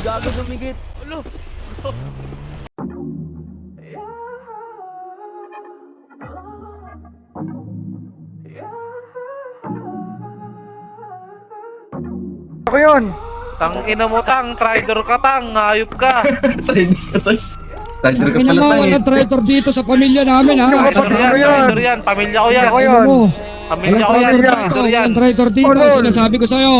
gago dumigit. Ulo. Ako yun. Tang ina mo tang, traitor ka tang, hayop ka. Traitor ka Ina pala mo, tayo. walang traitor dito sa pamilya namin, ha? Traitor yan, pamilya ko yan. Ako Ina yun. mo, Pamilya ko walang yan, traitor dito, traitor yan. walang traitor dito, Ulol. sinasabi ko sa'yo.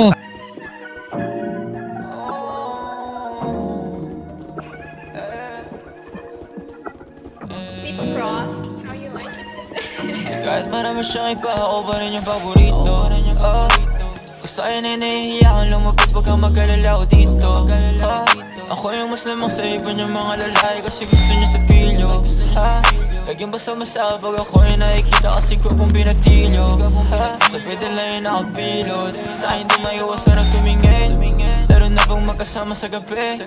Deep cross, how you like it? Kahit marami siyang iba, ako pa rin yung paborito. Kung sa'yo na nahihiya kang lumapit, huwag kang mag-alala o dito. Ako yung mas lamang sa iba niyang mga lalaki, kasi gusto niya sa pilyo. Laging basta masaka pag ako yung nakikita, kasi ko pong binatilyo. Sa pedal na yun nakapilot, sa akin di maiwasan ang tumingin. Laro na bang magkasama sa gabi?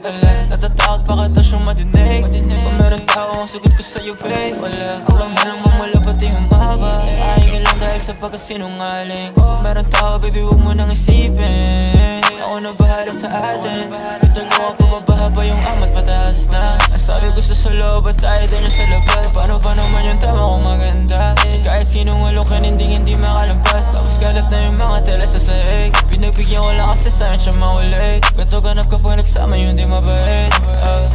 Natatakot pa kita siyang madinig. Kung meron tao ang sagot ko sa'yo, babe, wala. Kulang na lang mamula pati humaba. Ayaw lang dahil sa pagkasinungaling. Kung meron tao, baby, huwag mo nang isipin. Ako na bahala sa atin. Dalawa pumabaha pa yung amat pataas na. Ang sabi gusto sa loob at tayo din yung sa labas. Paano pa naman yung tama kung maganda? Kahit sinong alokan hindi makalampas. Tapos kalat na yung mga tela sa sahig. Pinagbigyan ko lang kasi sa'yo siya maulit. Ganto ganap kapag nagsama yun di mabait.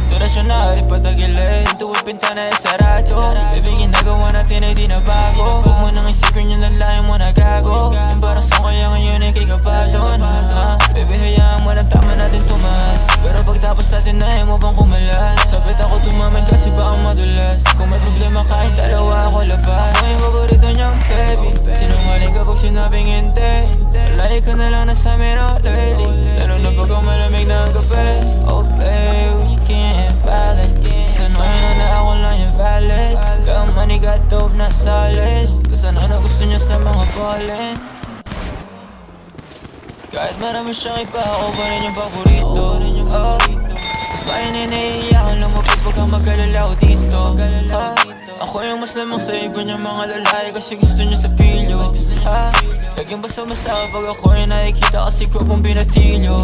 Diretsyo na ulit patagilid. Tuwid pintana ay sarado. Baby ginagawa natin ay di na bago. Huwag mo nang isipin yung lalayo mo na gago. Yung parang saan kaya ngayon ay kay kabadon. Baby hayaan mo lang tama natin tumas. Pero pagtapos natin na mo bang kumalas. Sabit ako tumaman kasi baka madulas. Kung may problema kahit dalawa ako labas. Ako yung paborito niyang baby. Sinungaling kapag sinabing hindi. Lagi ka na lang nasamin oh lately. Lalo na pag ang malamig na ang gabi. Oh babe, we can't valid. Sanoy na ako lang yung valid. Kamani got dope na solid. Kasana na gusto niya sa mga ballin. Kahit marami siyang iba, ako pa rin yung paborito. Kung sa'yo na nahihiya kang lumapit, huwag kang mag-alala o dito. Ako yung mas lamang sa iba niyang mga lalaki, kasi gusto niya sa pilyo. Laging basta masaka pag ako yung nakikita, kasi ko pong binatilyo.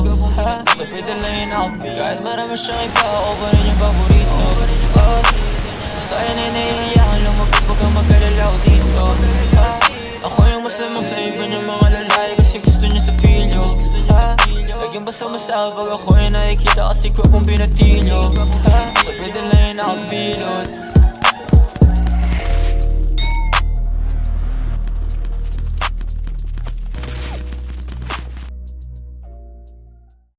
Sa pedal na yun nakapil. Kahit marami siyang iba, ako pa rin yung paborito. Kung sa'yo na nahihiya kang lumapit, huwag kang mag-alala o dito. Ako yung mas lamang sa iba niyang mga lalaki, kasi gusto niya sa pilyo. Laging basta masaka pag ako yung nakikita, kasi ko pong binatilyo. Sa pedal na yun nakapilot.